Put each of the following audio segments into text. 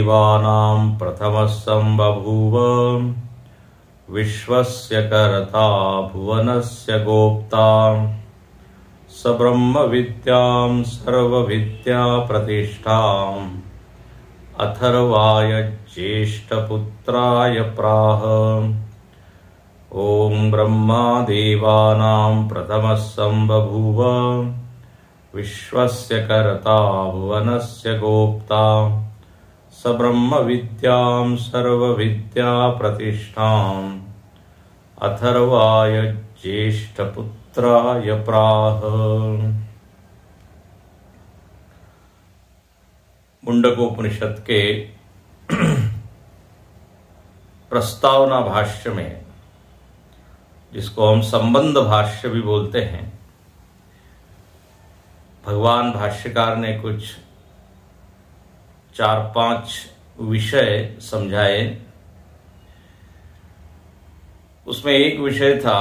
देवानां प्रथमः सम्बभूव विश्वस्य कर्ता भुवनस्य गोप्ता स ब्रह्म विद्यां सर्वविद्या प्रतिष्ठाम् अथर्वाय ज्येष्ठपुत्राय प्राह। ओम ब्रह्मा देवानां प्रथमः सम्बभूव विश्वस्य कर्ता भुवनस्य गोप्ता स ब्रह्म विद्यां सर्वविद्या प्रतिष्ठाम् अथर्वाय ज्येष्ठपुत्राय प्राह। मुंडकोपनिषद के प्रस्तावना भाष्य में, जिसको हम संबंध भाष्य भी बोलते हैं, भगवान भाष्यकार ने कुछ 4-5 विषय समझाए। उसमें एक विषय था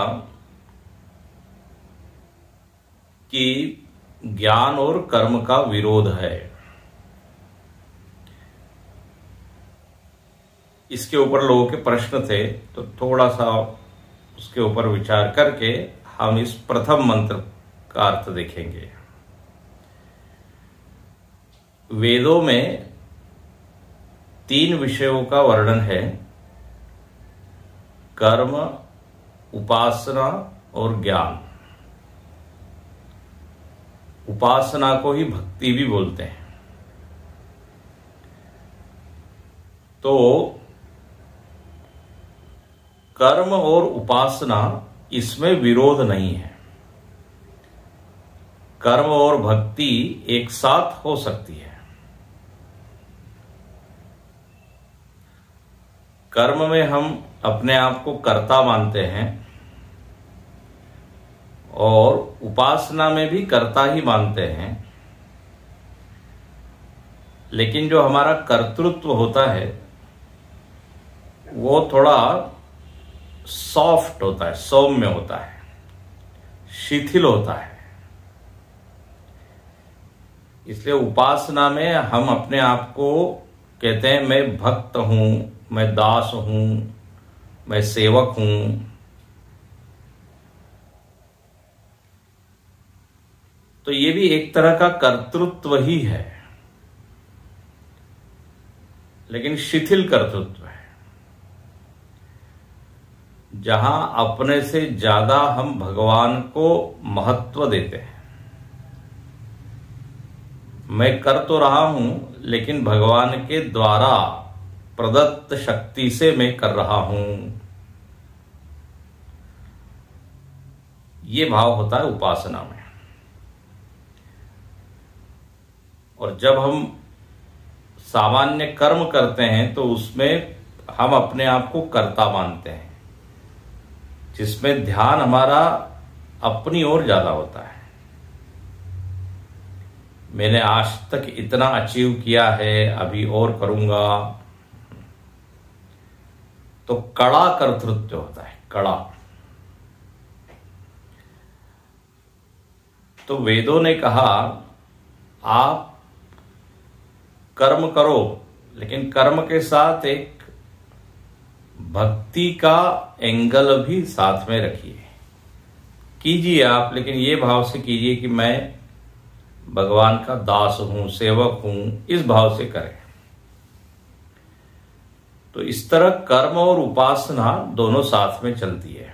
कि ज्ञान और कर्म का विरोध है। इसके ऊपर लोगों के प्रश्न थे, तो थोड़ा सा उसके ऊपर विचार करके हम इस प्रथम मंत्र का अर्थ देखेंगे। वेदों में 3 विषयों का वर्णन है, कर्म, उपासना और ज्ञान। उपासना को ही भक्ति भी बोलते हैं। तो कर्म और उपासना, इसमें विरोध नहीं है। कर्म और भक्ति एक साथ हो सकती है। कर्म में हम अपने आप को कर्ता मानते हैं और उपासना में भी कर्ता ही मानते हैं, लेकिन जो हमारा कर्तृत्व होता है वो थोड़ा सॉफ्ट होता है, सौम्य होता है, शिथिल होता है। इसलिए उपासना में हम अपने आप को कहते हैं मैं भक्त हूं, मैं दास हूं, मैं सेवक हूं। तो ये भी एक तरह का कर्तृत्व ही है, लेकिन शिथिल कर्तृत्व है, जहां अपने से ज्यादा हम भगवान को महत्व देते हैं। मैं कर तो रहा हूं, लेकिन भगवान के द्वारा प्रदत्त शक्ति से मैं कर रहा हूं। ये भाव होता है उपासना में। और जब हम सामान्य कर्म करते हैं तो उसमें हम अपने आप को कर्ता मानते हैं, जिसमें ध्यान हमारा अपनी ओर ज्यादा होता है। मैंने आज तक इतना अचीव किया है, अभी और करूंगा। तो कड़ा कर्तृत्व होता है, कड़ा। तो वेदों ने कहा आप कर्म करो, लेकिन कर्म के साथ एक भक्ति का एंगल भी साथ में रखिए। कीजिए आप, लेकिन ये भाव से कीजिए कि मैं भगवान का दास हूं, सेवक हूं, इस भाव से करें। तो इस तरह कर्म और उपासना दोनों साथ में चलती है।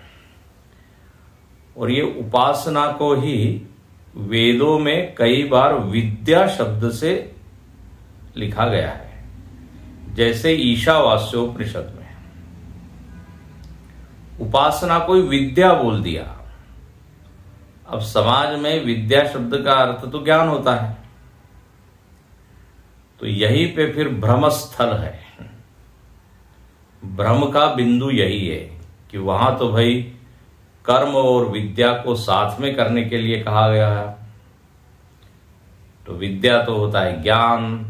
और ये उपासना को ही वेदों में कई बार विद्या शब्द से लिखा गया है, जैसे ईशावास्योपनिषद में उपासना को ही विद्या बोल दिया। अब समाज में विद्या शब्द का अर्थ तो ज्ञान होता है, तो यहीं पे फिर भ्रम स्थल है। भ्रम का बिंदु यही है कि वहां तो भाई कर्म और विद्या को साथ में करने के लिए कहा गया है। तो विद्या तो होता है ज्ञान।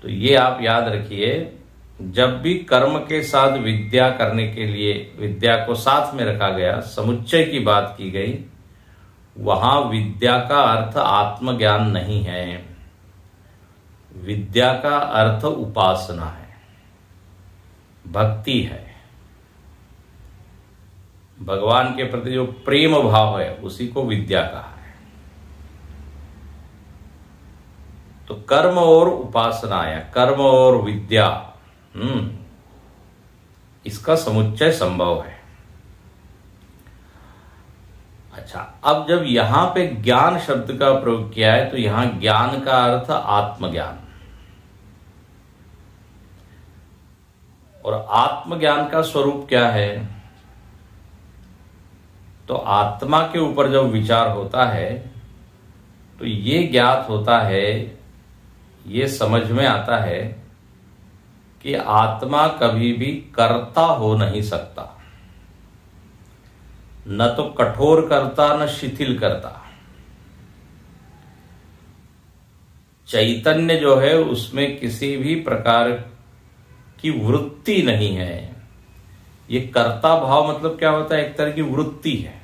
तो ये आप याद रखिए, जब भी कर्म के साथ विद्या करने के लिए विद्या को साथ में रखा गया, समुच्चय की बात की गई, वहां विद्या का अर्थ आत्मज्ञान नहीं है। विद्या का अर्थ उपासना है, भक्ति है। भगवान के प्रति जो प्रेम भाव है उसी को विद्या कहा है। तो कर्म और उपासना या कर्म और विद्या, इसका समुच्चय संभव है। अच्छा, अब जब यहां पे ज्ञान शब्द का प्रयोग किया है तो यहां ज्ञान का अर्थ आत्मज्ञान, और आत्मज्ञान का स्वरूप क्या है? तो आत्मा के ऊपर जब विचार होता है तो ये ज्ञात होता है, ये समझ में आता है कि आत्मा कभी भी कर्ता हो नहीं सकता, न तो कठोर करता न शिथिल करता। चैतन्य जो है उसमें किसी भी प्रकार की वृत्ति नहीं है। ये कर्ता भाव मतलब क्या होता है? एक तरह की वृत्ति है।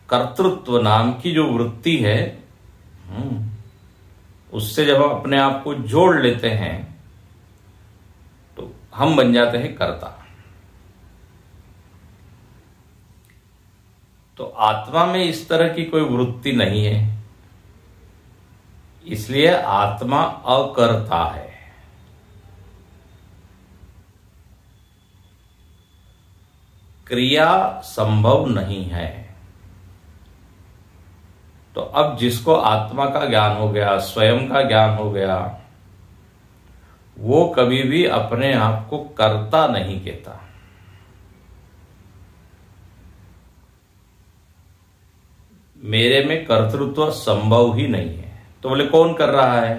कर्तृत्व नाम की जो वृत्ति है, उससे जब हम अपने आप को जोड़ लेते हैं तो हम बन जाते हैं कर्ता। तो आत्मा में इस तरह की कोई वृत्ति नहीं है, इसलिए आत्मा अकर्ता है। क्रिया संभव नहीं है। तो अब जिसको आत्मा का ज्ञान हो गया, स्वयं का ज्ञान हो गया, वो कभी भी अपने आप को कर्ता नहीं कहता। मेरे में कर्तृत्व संभव ही नहीं है। तो बोले कौन कर रहा है?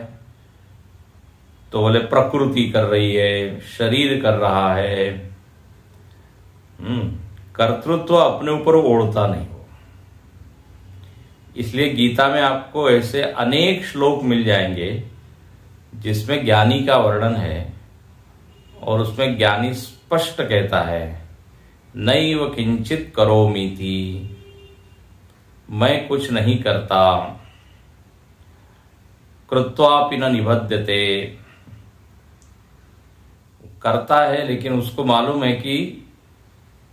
तो बोले प्रकृति कर रही है, शरीर कर रहा है। कर्तृत्व अपने ऊपर ओढ़ता नहीं हो। इसलिए गीता में आपको ऐसे अनेक श्लोक मिल जाएंगे जिसमें ज्ञानी का वर्णन है, और उसमें ज्ञानी स्पष्ट कहता है, नैव किंचित करोमीति, मैं कुछ नहीं करता, कृत्वापि न निबध्यते, करता है लेकिन उसको मालूम है कि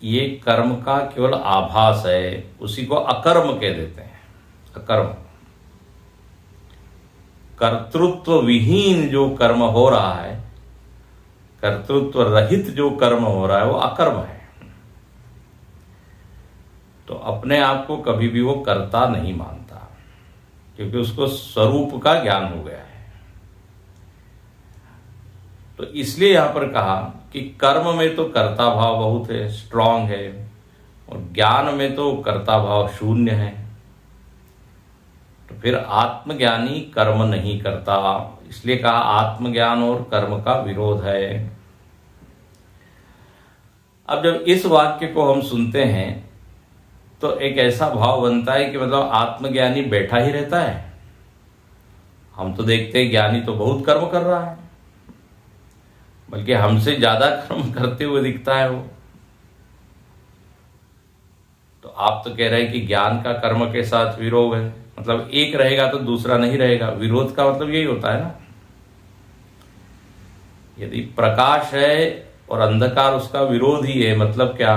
ये कर्म का केवल आभास है। उसी को अकर्म कह देते हैं, अकर्म। कर्तृत्व विहीन जो कर्म हो रहा है, कर्तृत्व रहित जो कर्म हो रहा है, वो अकर्म है। तो अपने आप को कभी भी वो कर्ता नहीं मानता, क्योंकि उसको स्वरूप का ज्ञान हो गया है। तो इसलिए यहां पर कहा कि कर्म में तो कर्ता भाव बहुत है, स्ट्रांग है, और ज्ञान में तो कर्ता भाव शून्य है। तो फिर आत्मज्ञानी कर्म नहीं करता, इसलिए कहा आत्मज्ञान और कर्म का विरोध है। अब जब इस वाक्य को हम सुनते हैं तो एक ऐसा भाव बनता है कि मतलब आत्मज्ञानी बैठा ही रहता है। हम तो देखते हैं ज्ञानी तो बहुत कर्म कर रहा है, बल्कि हमसे ज्यादा कर्म करते हुए दिखता है वो। तो आप तो कह रहे हैं कि ज्ञान का कर्म के साथ विरोध है, मतलब एक रहेगा तो दूसरा नहीं रहेगा। विरोध का मतलब यही होता है ना। यदि प्रकाश है और अंधकार उसका विरोध ही है, मतलब क्या?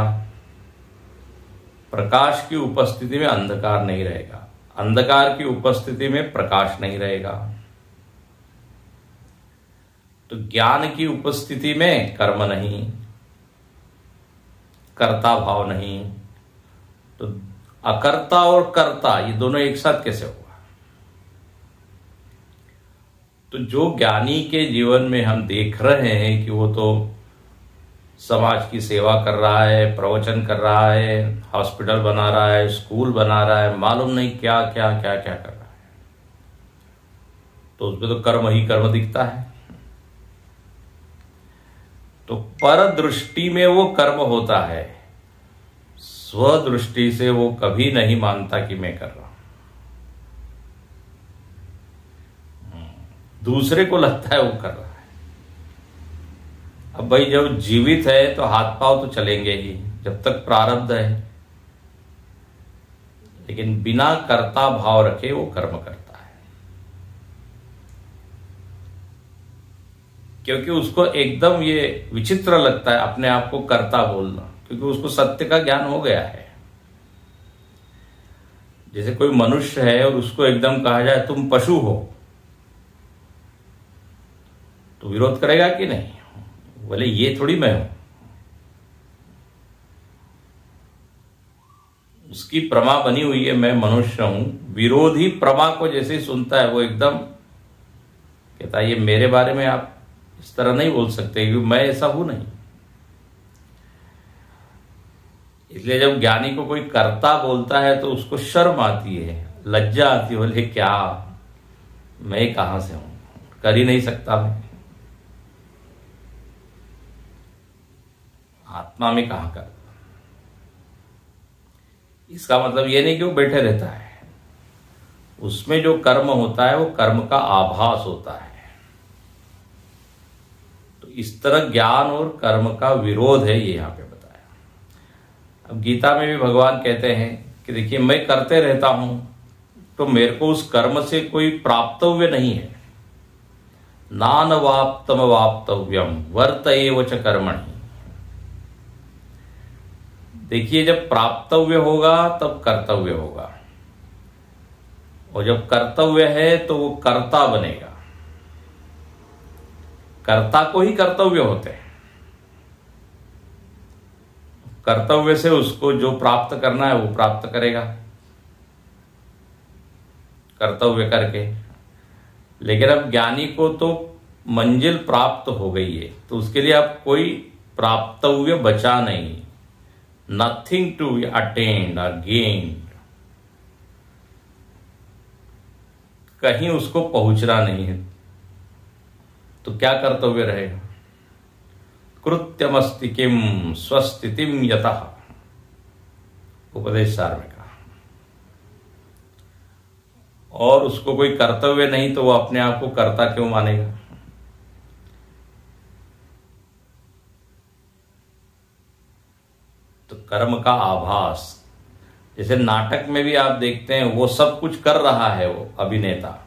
प्रकाश की उपस्थिति में अंधकार नहीं रहेगा, अंधकार की उपस्थिति में प्रकाश नहीं रहेगा। तो ज्ञान की उपस्थिति में कर्म नहीं, कर्ता भाव नहीं। तो अकर्ता और कर्ता ये दोनों एक साथ कैसे हुआ? तो जो ज्ञानी के जीवन में हम देख रहे हैं कि वो तो समाज की सेवा कर रहा है, प्रवचन कर रहा है, हॉस्पिटल बना रहा है, स्कूल बना रहा है, मालूम नहीं क्या क्या क्या क्या कर रहा है, तो उसमें तो कर्म ही कर्म दिखता है। तो पर दृष्टि में वो कर्म होता है, स्वदृष्टि से वो कभी नहीं मानता कि मैं कर रहा हूं। दूसरे को लगता है वो कर रहा है। अब भाई जब जीवित है तो हाथ पांव तो चलेंगे ही, जब तक प्रारब्ध है, लेकिन बिना कर्ता भाव रखे वो कर्म करता है। क्योंकि उसको एकदम ये विचित्र लगता है अपने आप को कर्ता बोलना, क्योंकि उसको सत्य का ज्ञान हो गया है। जैसे कोई मनुष्य है और उसको एकदम कहा जाए तुम पशु हो, तो विरोध करेगा कि नहीं? बोले ये थोड़ी मैं हूं। उसकी प्रमा बनी हुई है, मैं मनुष्य हूं। विरोधी प्रमा को जैसे ही सुनता है वो एकदम कहता है ये मेरे बारे में आप इस तरह नहीं बोल सकते, क्योंकि मैं ऐसा हूं नहीं। इसलिए जब ज्ञानी को कोई कर्ता बोलता है तो उसको शर्म आती है, लज्जा आती है। बोले क्या, मैं कहां से हूं, कर ही नहीं सकता मैं, आत्मा में कहां कर। इसका मतलब ये नहीं कि वो बैठे रहता है, उसमें जो कर्म होता है वो कर्म का आभास होता है। तो इस तरह ज्ञान और कर्म का विरोध है, ये यहां पे बताया। अब गीता में भी भगवान कहते हैं कि देखिए मैं करते रहता हूं तो मेरे को उस कर्म से कोई प्राप्तव्य नहीं है। नान वाप्तम वाप्तव्यम वर्त एव च कर्मणि। देखिए जब प्राप्तव्य होगा तब कर्तव्य होगा, और जब कर्तव्य है तो वो कर्ता बनेगा। कर्ता को ही कर्तव्य होते हैं। कर्तव्य से उसको जो प्राप्त करना है वो प्राप्त करेगा कर्तव्य करके। लेकिन अब ज्ञानी को तो मंजिल प्राप्त हो गई है, तो उसके लिए अब कोई प्राप्तव्य बचा नहीं। नथिंग टू बी अटेन्ड और गेन्ड, कहीं उसको पहुंचना नहीं है। तो क्या कर्तव्य रहेगा? कृत्यमस्ति किम स्वस्थितिम यतः, उपदेश सार में कहा। और उसको कोई कर्तव्य नहीं तो वो अपने आप को कर्ता क्यों मानेगा? तो कर्म का आभास, जैसे नाटक में भी आप देखते हैं वो सब कुछ कर रहा है, वो अभिनेता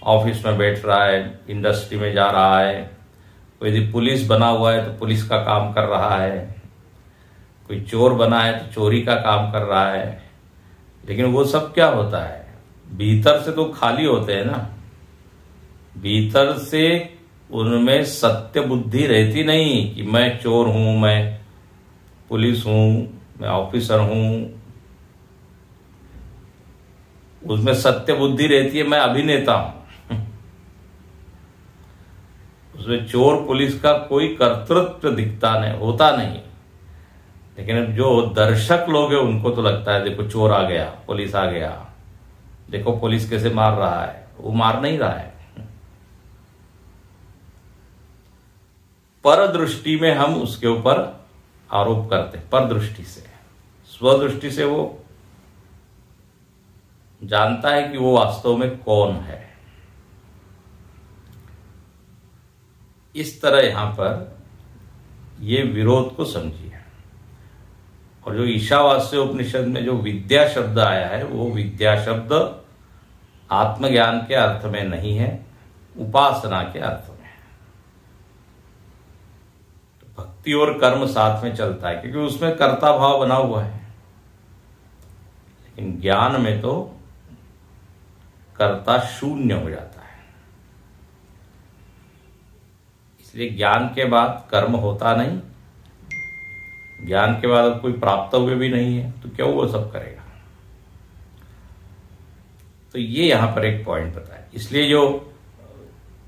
ऑफिस में बैठ रहा है, इंडस्ट्री में जा रहा है, कोई यदि पुलिस बना हुआ है तो पुलिस का काम कर रहा है, कोई चोर बना है तो चोरी का काम कर रहा है। लेकिन वो सब क्या होता है? भीतर से तो खाली होते हैं ना, भीतर से उनमें सत्य बुद्धि रहती नहीं कि मैं चोर हूं, मैं पुलिस हूं, मैं ऑफिसर हूं। उसमें सत्य बुद्धि रहती है मैं अभिनेता हूं। उसमें चोर पुलिस का कोई कर्तृत्व दिखता नहीं, होता नहीं। लेकिन जो दर्शक लोग हैं उनको तो लगता है देखो चोर आ गया, पुलिस आ गया, देखो पुलिस कैसे मार रहा है। वो मार नहीं रहा है। पर दृष्टि में हम उसके ऊपर आरोप करते, पर दृष्टि से। स्वदृष्टि से वो जानता है कि वो वास्तव में कौन है। इस तरह यहां पर ये विरोध को समझिए। और जो ईशावास्य उपनिषद में जो विद्या शब्द आया है, वो विद्या शब्द आत्मज्ञान के अर्थ में नहीं है, उपासना के अर्थ में है। तो भक्ति और कर्म साथ में चलता है, क्योंकि उसमें कर्ता भाव बना हुआ है। लेकिन ज्ञान में तो कर्ता शून्य हो जाता है। इसलिए ज्ञान के बाद कर्म होता नहीं, ज्ञान के बाद अब कोई प्राप्तव्य भी नहीं है, तो क्यों वो सब करेगा? तो ये यहां पर एक पॉइंट बताया। इसलिए जो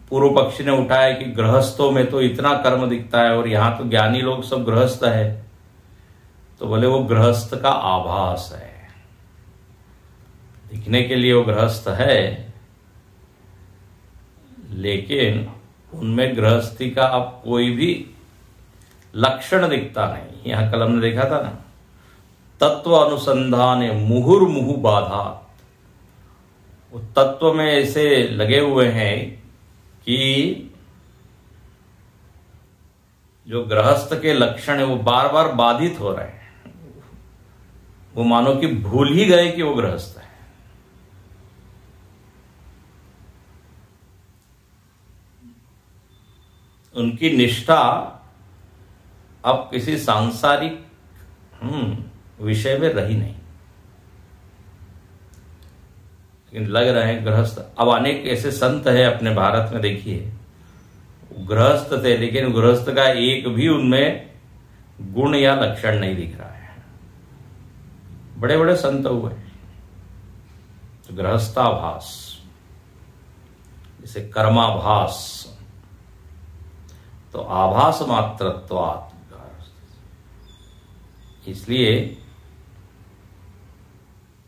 पूर्व पक्षी ने उठाया कि गृहस्थों में तो इतना कर्म दिखता है और यहां तो ज्ञानी लोग सब गृहस्थ है, तो बोले वो गृहस्थ का आभास है। दिखने के लिए वो गृहस्थ है, लेकिन उनमें गृहस्थी का अब कोई भी लक्षण दिखता नहीं। यहां कल हमने देखा था ना, तत्व अनुसंधान मुहुर्मुहु बाधा। वो तत्व में ऐसे लगे हुए हैं कि जो गृहस्थ के लक्षण है वो बार बार बाधित हो रहे हैं। वो मानो कि भूल ही गए कि वो गृहस्थ है। उनकी निष्ठा अब किसी सांसारिक विषय में रही नहीं। लेकिन लग रहे हैं गृहस्थ। अब अनेक ऐसे संत हैं अपने भारत में, देखिए गृहस्थ थे, लेकिन गृहस्थ का एक भी उनमें गुण या लक्षण नहीं दिख रहा है। बड़े बड़े संत हुए तो गृहस्थाभास, जैसे कर्माभास, तो आभास मात्रत्वात्, इसलिए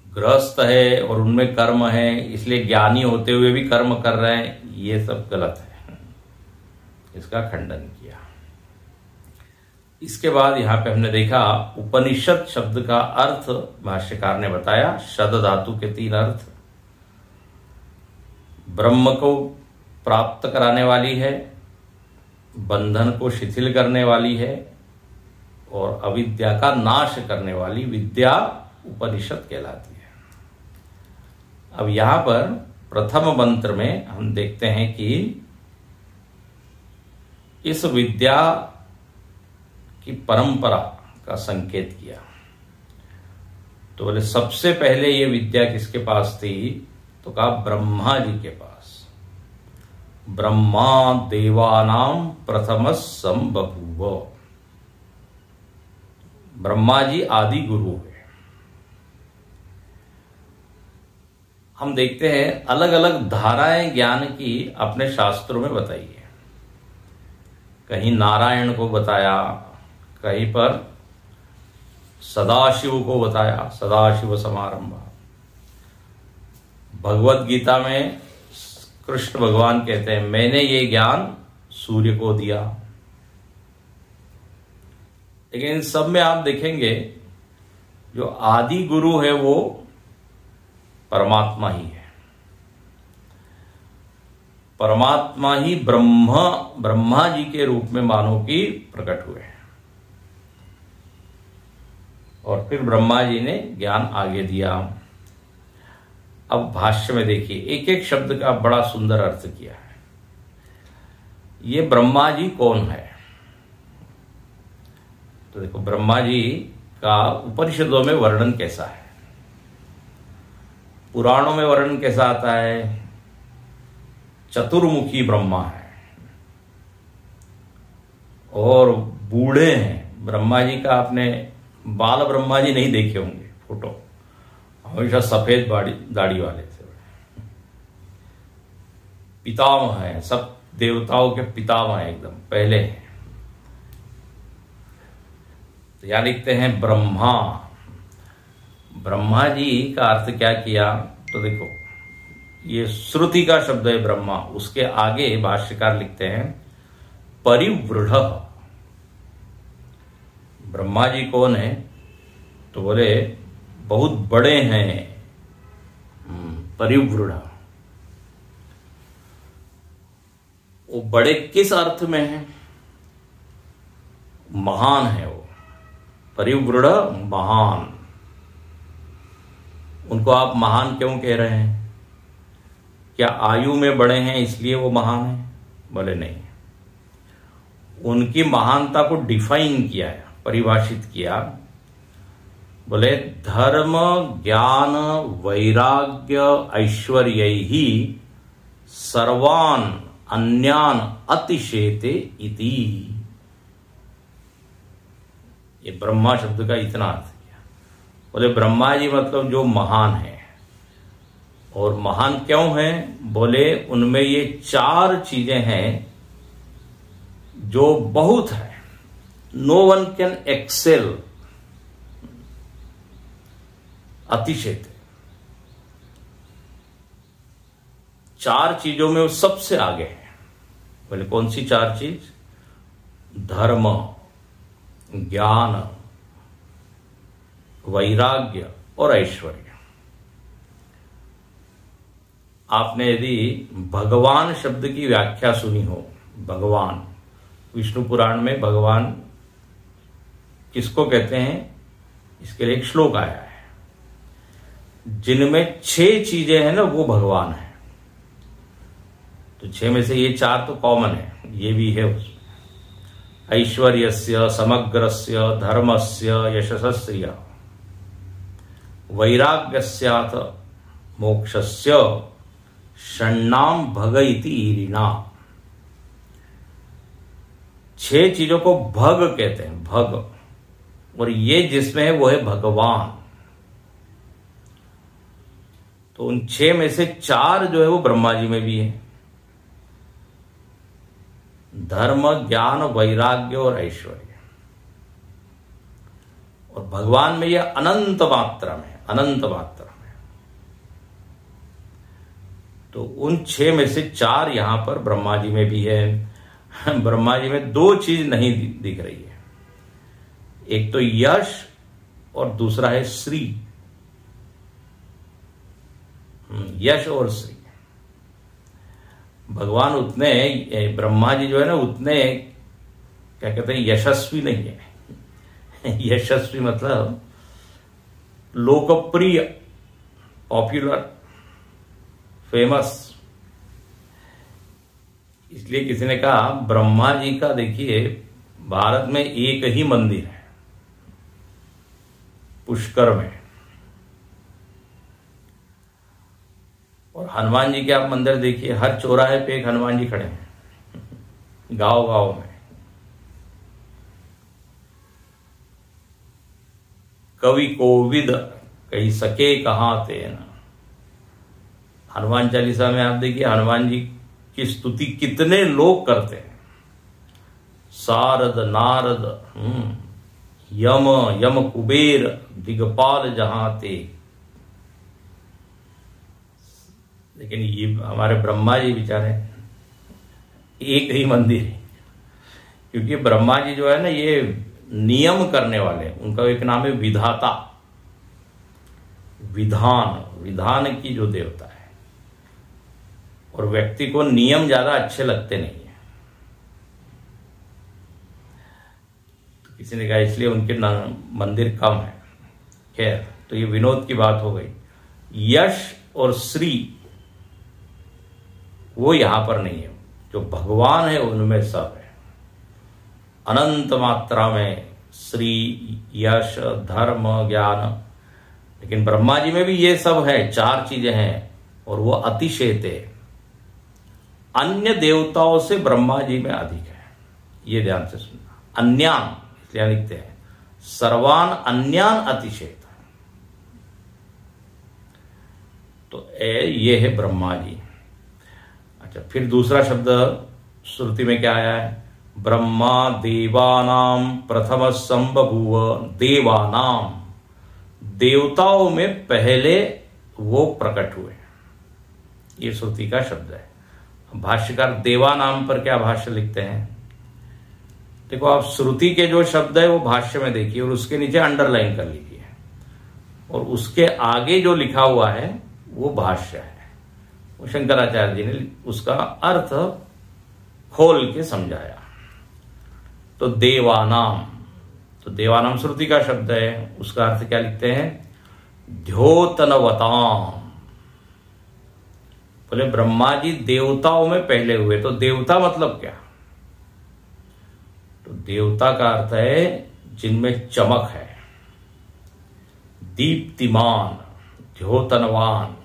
गृहस्थ है और उनमें कर्म है, इसलिए ज्ञानी होते हुए भी कर्म कर रहे हैं, ये सब गलत है। इसका खंडन किया। इसके बाद यहां पे हमने देखा उपनिषद शब्द का अर्थ भाष्यकार ने बताया। शद धातु के 3 अर्थ, ब्रह्म को प्राप्त कराने वाली है, बंधन को शिथिल करने वाली है, और अविद्या का नाश करने वाली विद्या उपनिषद कहलाती है। अब यहां पर प्रथम मंत्र में हम देखते हैं कि इस विद्या की परंपरा का संकेत किया। तो बोले सबसे पहले ये विद्या किसके पास थी? तो कहा ब्रह्मा जी के पास। ब्रह्मा देवानाम प्रथम संबभूव। ब्रह्मा जी आदि गुरु हुए। हम देखते हैं अलग अलग धाराएं ज्ञान की अपने शास्त्रों में बताई है। कहीं नारायण को बताया, कहीं पर सदाशिव को बताया, सदाशिव समारंभ। भगवत गीता में कृष्ण भगवान कहते हैं मैंने ये ज्ञान सूर्य को दिया। लेकिन इन सब में आप देखेंगे जो आदि गुरु है वो परमात्मा ही है। परमात्मा ही ब्रह्मा जी के रूप में मानो कि प्रकट हुए और फिर ब्रह्मा जी ने ज्ञान आगे दिया। अब भाष्य में देखिए एक एक शब्द का बड़ा सुंदर अर्थ किया है। ये ब्रह्मा जी कौन है? तो देखो ब्रह्मा जी का उपनिषदों में वर्णन कैसा है, पुराणों में वर्णन कैसा आता है? चतुर्मुखी ब्रह्मा है और बूढ़े हैं। ब्रह्मा जी का आपने बाल ब्रह्मा जी नहीं देखे होंगे फोटो, हमेशा सफेद दाढ़ी वाले थे। पितामह है, सब देवताओं के पितामह है, एकदम पहले हैं। तो यहां लिखते हैं ब्रह्मा। ब्रह्मा जी का अर्थ क्या किया? तो देखो ये श्रुति का शब्द है ब्रह्मा, उसके आगे भाष्यकार लिखते हैं परिवृढ़। ब्रह्मा जी कौन है? तो बोले बहुत बड़े हैं। परिवृढ़, वो बड़े किस अर्थ में है? महान है वो। परिवृढ़ महान। उनको आप महान क्यों कह रहे हैं? क्या आयु में बड़े हैं इसलिए वो महान है? बोले नहीं, उनकी महानता को डिफाइन किया है, परिभाषित किया। बोले धर्म ज्ञान वैराग्य ऐश्वर्य ही सर्वान अन्यान अतिशेते इति। ये ब्रह्मा शब्द का इतना अर्थ किया। बोले ब्रह्मा जी मतलब जो महान है। और महान क्यों है? बोले उनमें ये 4 चीजें हैं जो बहुत है। नो वन कैन एक्सेल, अतिशय। 4 चीजों में वो सबसे आगे है। बोले कौन सी 4 चीज? धर्म, ज्ञान, वैराग्य और ऐश्वर्य। आपने यदि भगवान शब्द की व्याख्या सुनी हो, भगवान विष्णु पुराण में भगवान किसको कहते हैं, इसके लिए एक श्लोक आया है। जिनमें 6 चीजें हैं ना वो भगवान है। तो 6 में से ये 4 तो कॉमन है, ये भी है उसमें। ऐश्वर्यस्य, समग्रस्य, धर्मस्य, यशस्स्य, वैराग्यस्याथ मोक्षस्य, षण्णाम भग इति ईरिणा। 6 चीजों को भग कहते हैं, भग। और ये जिसमें है वो है भगवान। तो उन 6 में से 4 जो है वो ब्रह्मा जी में भी है, धर्म, ज्ञान, वैराग्य और ऐश्वर्य। और भगवान में ये अनंत मात्रा में, अनंत मात्रा में। तो उन 6 में से 4 यहां पर ब्रह्मा जी में भी है। ब्रह्मा जी में 2 चीज नहीं दिख रही है, एक तो यश और दूसरा है श्री। यश और श्री। भगवान उतने, ब्रह्मा जी जो है ना, उतने क्या कहते हैं, यशस्वी नहीं है। यशस्वी मतलब लोकप्रिय, पॉपुलर, फेमस। इसलिए किसी ने कहा ब्रह्मा जी का, देखिए भारत में एक ही मंदिर है, पुष्कर में। और हनुमान जी के आप मंदिर देखिए, हर चौराहे पे एक हनुमान जी खड़े हैं, गांव गांव में। कवि कोविद कही सके कहां तेन। हनुमान चालीसा में आप देखिए हनुमान जी की स्तुति कितने लोग करते हैं। सारद, नारद, यम, यम कुबेर, दिगपाल जहां ते। लेकिन ये हमारे ब्रह्मा जी बेचारे एक ही मंदिर है, क्योंकि ब्रह्मा जी जो है ना, ये नियम करने वाले, उनका एक नाम है विधाता, विधान, विधान की जो देवता है। और व्यक्ति को नियम ज्यादा अच्छे लगते नहीं है। तो किसी ने कहा इसलिए उनके मंदिर कम है। खैर, तो ये विनोद की बात हो गई। यश और श्री वो यहां पर नहीं है, जो भगवान है उनमें सब है, अनंत मात्रा में श्री, यश, धर्म, ज्ञान। लेकिन ब्रह्मा जी में भी ये सब है, 4 चीजें हैं, और वो अतिशेत है, अन्य देवताओं से ब्रह्मा जी में अधिक है। ये ध्यान से सुनना। अन्यान इसलिए लिखते हैं, सर्वान अन्यान अतिशेत। तो ये है ब्रह्मा जी। अच्छा, फिर दूसरा शब्द श्रुति में क्या आया है? ब्रह्मा देवानाम प्रथम संबभूव। देवानाम, देवताओं में पहले वो प्रकट हुए। ये श्रुति का शब्द है। भाष्यकार देवानाम पर क्या भाष्य लिखते हैं? देखो, आप श्रुति के जो शब्द है वो भाष्य में देखिए, और उसके नीचे अंडरलाइन कर लीजिए, और उसके आगे जो लिखा हुआ है वो भाष्य है। वो शंकराचार्य जी ने उसका अर्थ खोल के समझाया। तो देवानाम, तो देवानाम श्रुति का शब्द है, उसका अर्थ क्या लिखते हैं? द्योतनवताम। बोले ब्रह्मा जी देवताओं में पहले हुए। तो देवता मतलब क्या? तो देवता का अर्थ है जिनमें चमक है, दीप्तिमान, द्योतनवान,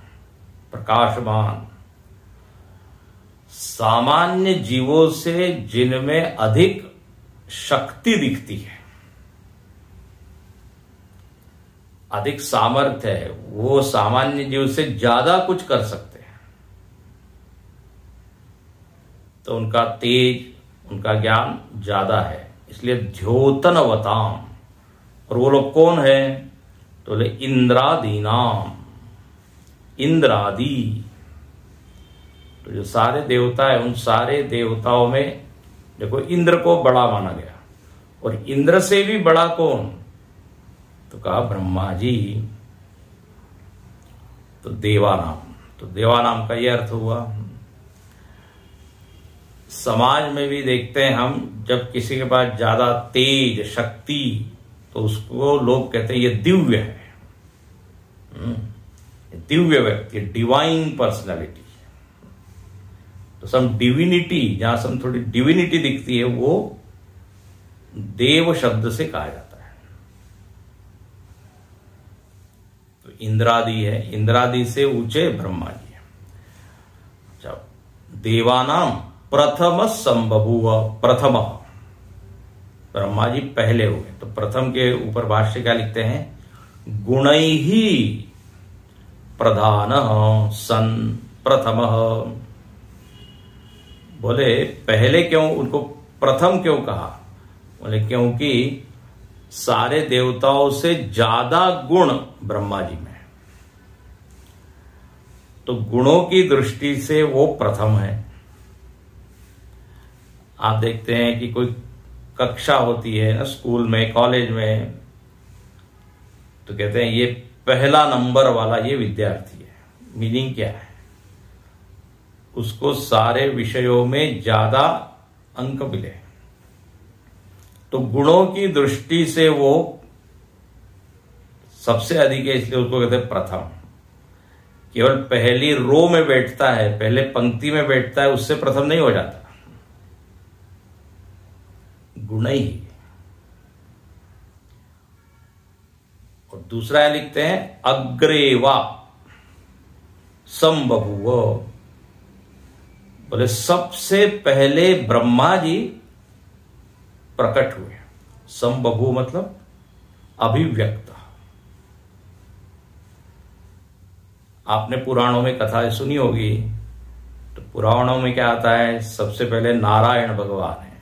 प्रकाशमान। सामान्य जीवों से जिनमें अधिक शक्ति दिखती है, अधिक सामर्थ्य है, वो सामान्य जीव से ज्यादा कुछ कर सकते हैं। तो उनका तेज, उनका ज्ञान ज्यादा है, इसलिए द्योतनवताम। और वो लोग कौन है? तो बोले इंद्रादीनाम, इंद्र आदि। तो जो सारे देवता है, उन सारे देवताओं में देखो इंद्र को बड़ा माना गया। और इंद्र से भी बड़ा कौन? तो कहा ब्रह्मा जी। तो देवानाम, तो देवानाम का यह अर्थ हुआ। समाज में भी देखते हैं हम, जब किसी के पास ज्यादा तेज, शक्ति, तो उसको लोग कहते हैं ये दिव्य है, दिव्य व्यक्ति, डिवाइन पर्सनैलिटी। तो सम डिविनिटी, जहां सम थोड़ी डिविनिटी दिखती है, वो देव शब्द से कहा जाता है। तो इंद्रादि है, इंद्रादि से ऊंचे ब्रह्मा जी है। अच्छा, देवानाम प्रथम संबभूव, प्रथम, ब्रह्मा जी पहले हुए। तो प्रथम के ऊपर भाष्य क्या लिखते हैं, गुणैहि प्रधान सन प्रथम। बोले पहले क्यों उनको प्रथम क्यों कहा, बोले क्योंकि सारे देवताओं से ज्यादा गुण ब्रह्मा जी में, तो गुणों की दृष्टि से वो प्रथम है। आप देखते हैं कि कोई कक्षा होती है ना स्कूल में, कॉलेज में, तो कहते हैं ये पहला नंबर वाला ये विद्यार्थी है। मीनिंग क्या है, उसको सारे विषयों में ज्यादा अंक मिले। तो गुणों की दृष्टि से वो सबसे अधिक है, इसलिए उसको कहते हैं प्रथम। केवल पहली रो में बैठता है, पहले पंक्ति में बैठता है, उससे प्रथम नहीं हो जाता। गुण ही। और दूसरा है लिखते हैं अग्रेवा संबभूव, बोले सबसे पहले ब्रह्मा जी प्रकट हुए। संबभू मतलब अभिव्यक्त। आपने पुराणों में कथा सुनी होगी, तो पुराणों में क्या आता है, सबसे पहले नारायण भगवान है,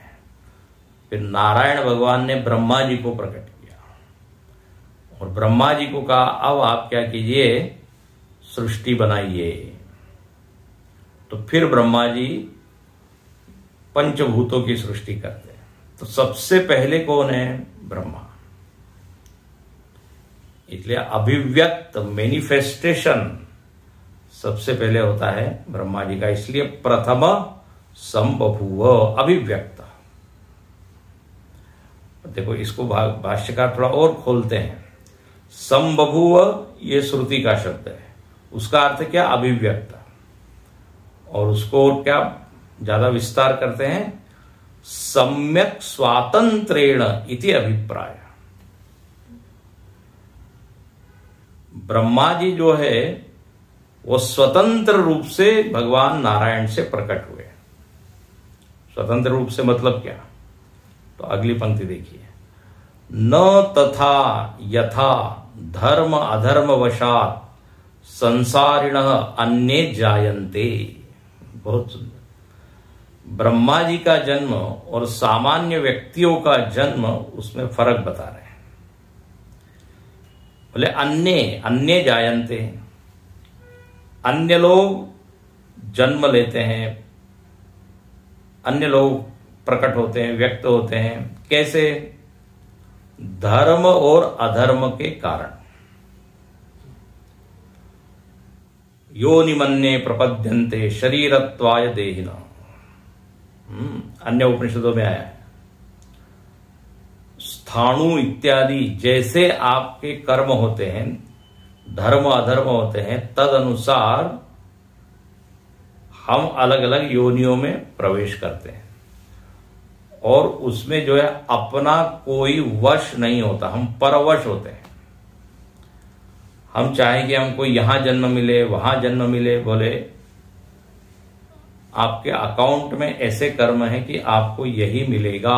फिर नारायण भगवान ने ब्रह्मा जी को प्रकट किया, और ब्रह्मा जी को कहा अब आप क्या कीजिए, सृष्टि बनाइए। तो फिर ब्रह्मा जी पंचभूतों की सृष्टि करते हैं। तो सबसे पहले कौन है, ब्रह्मा। इसलिए अभिव्यक्त मैनिफेस्टेशन सबसे पहले होता है ब्रह्मा जी का, इसलिए प्रथम संबभूव अभिव्यक्त। देखो इसको भाष्यकार थोड़ा और खोलते हैं। संबभूव ये श्रुति का शब्द है, उसका अर्थ क्या, अभिव्यक्त। और उसको क्या ज्यादा विस्तार करते हैं, सम्यक स्वातंत्रेण इति अभिप्राय। ब्रह्मा जी जो है वो स्वतंत्र रूप से भगवान नारायण से प्रकट हुए। स्वतंत्र रूप से मतलब क्या, तो अगली पंक्ति देखिए, न तथा यथा धर्म अधर्म वशात संसारिणः अन्ये जायन्ते। बहुत सुंदर। ब्रह्मा जी का जन्म और सामान्य व्यक्तियों का जन्म, उसमें फर्क बता रहे हैं। बोले अन्य, अन्य जायन्ते, अन्य लोग जन्म लेते हैं, अन्य लोग प्रकट होते हैं, व्यक्त होते हैं। कैसे, धर्म और अधर्म के कारण। योनिमन्ये प्रपद्यन्ते शरीरत्वाय देहिना, अन्य उपनिषदों में आया है। स्थाणु इत्यादि जैसे आपके कर्म होते हैं, धर्म अधर्म होते हैं, तद अनुसार हम अलग अलग योनियों में प्रवेश करते हैं, और उसमें जो है अपना कोई वश नहीं होता, हम परवश होते हैं। हम चाहें कि हमको यहां जन्म मिले, वहां जन्म मिले, बोले आपके अकाउंट में ऐसे कर्म है कि आपको यही मिलेगा।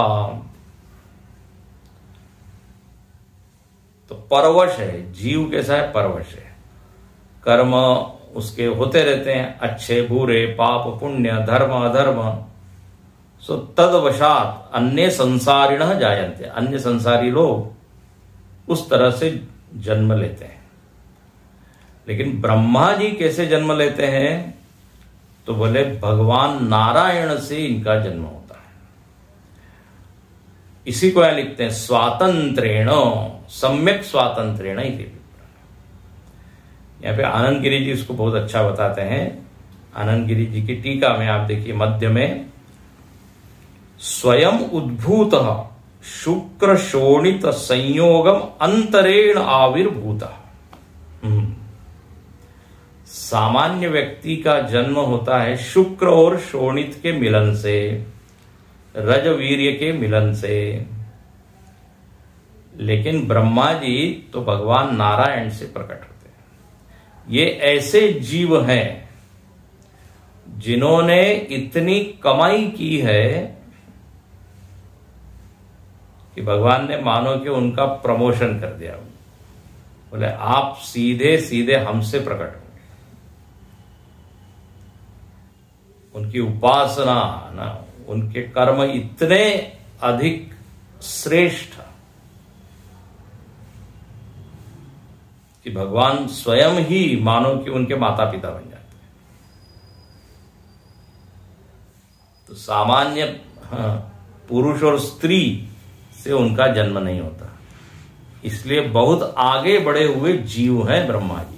तो परवश है जीव, कैसा है, परवश है। कर्म उसके होते रहते हैं, अच्छे बुरे, पाप पुण्य, धर्म अधर्म। सो तदवशात अन्य संसारिणः जायन्ते, अन्य संसारी लोग उस तरह से जन्म लेते हैं। लेकिन ब्रह्मा जी कैसे जन्म लेते हैं, तो बोले भगवान नारायण से इनका जन्म होता है। इसी को यहां लिखते हैं स्वातंत्रेण, सम्यक स्वातंत्रेण। यहां पे आनंद गिरी जी इसको बहुत अच्छा बताते हैं। आनंद गिरी जी की टीका में आप देखिए, मध्य में स्वयं उद्भूत शुक्र शोणित संयोगम अंतरेण आविर्भूत। सामान्य व्यक्ति का जन्म होता है शुक्र और शोणित के मिलन से, रज वीर्य के मिलन से। लेकिन ब्रह्मा जी तो भगवान नारायण से प्रकट होते हैं। ये ऐसे जीव हैं जिन्होंने इतनी कमाई की है कि भगवान ने मानो कि उनका प्रमोशन कर दिया। बोले आप सीधे सीधे हमसे प्रकट होंगे। उनकी उपासना ना, उनके कर्म इतने अधिक श्रेष्ठ कि भगवान स्वयं ही मानो कि उनके माता पिता बन जाते हैं। तो सामान्य पुरुष और स्त्री से उनका जन्म नहीं होता, इसलिए बहुत आगे बढ़े हुए जीव हैं ब्रह्मा जी।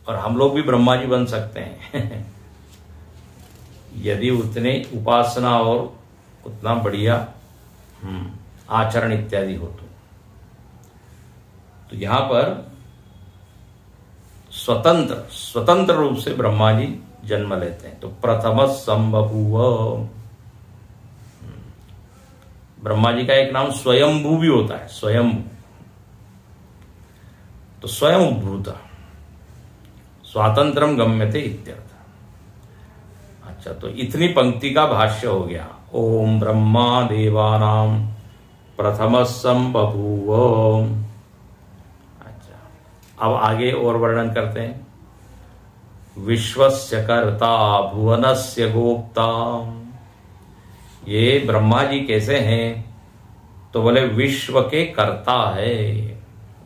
और हम लोग भी ब्रह्मा जी बन सकते हैं यदि उतने उपासना और उतना बढ़िया आचरण इत्यादि हो तो यहां पर स्वतंत्र रूप से ब्रह्मा जी जन्म लेते हैं। तो प्रथम संबभूव, ब्रह्मा जी का एक नाम स्वयंभू भी होता है, स्वयंभू। तो स्वयं उद्भूत स्वातंत्रम गम्यते इत्यर्थ। अच्छा, तो इतनी पंक्ति का भाष्य हो गया। ओम ब्रह्मा देवानां प्रथम संबभूव। अच्छा, अब आगे और वर्णन करते हैं। विश्वस्य कर्ता भुवनस्य गोप्ता। ये ब्रह्मा जी कैसे हैं? तो बोले विश्व के कर्ता है,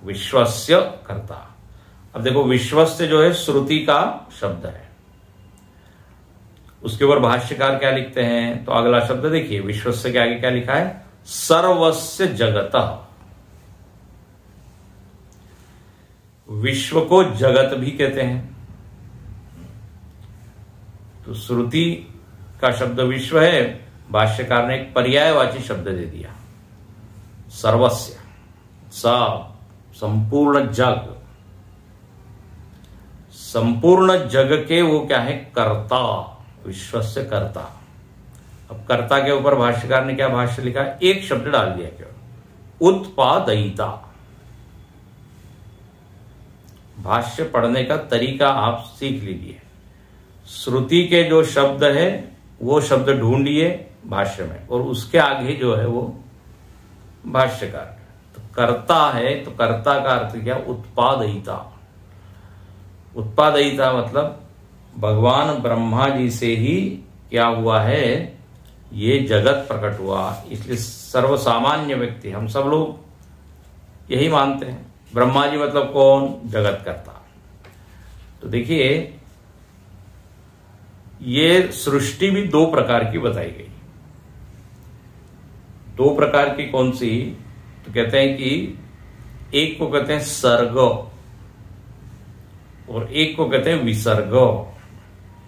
विश्वस्य कर्ता। अब देखो विश्वस्य जो है श्रुति का शब्द है, उसके ऊपर भाष्यकार क्या लिखते हैं? तो अगला शब्द देखिए, विश्वस्य के आगे क्या लिखा है? सर्वस्य जगतः। विश्व को जगत भी कहते हैं। तो श्रुति का शब्द विश्व है, भाष्यकार ने एक पर्यायवाची शब्द दे दिया सर्वस्य। संपूर्ण जग, संपूर्ण जग के वो क्या है? कर्ता, विश्वस्य कर्ता। अब कर्ता के ऊपर भाष्यकार ने क्या भाष्य लिखा? एक शब्द डाल दिया केवल, उत्पादयिता। भाष्य पढ़ने का तरीका आप सीख लीजिए। श्रुति के जो शब्द है वो शब्द ढूंढिए भाष्य में, और उसके आगे जो है वो भाष्यकार। तो कर्ता है, तो कर्ता का अर्थ क्या? उत्पादयिता। उत्पादयिता मतलब भगवान ब्रह्मा जी से ही क्या हुआ है? ये जगत प्रकट हुआ। इसलिए सर्वसामान्य व्यक्ति, हम सब लोग यही मानते हैं। ब्रह्मा जी मतलब कौन? जगत कर्ता। तो देखिए, ये सृष्टि भी दो प्रकार की बताई गई। दो प्रकार की कौन सी? तो कहते हैं कि एक को कहते हैं सर्ग और एक को कहते हैं विसर्ग।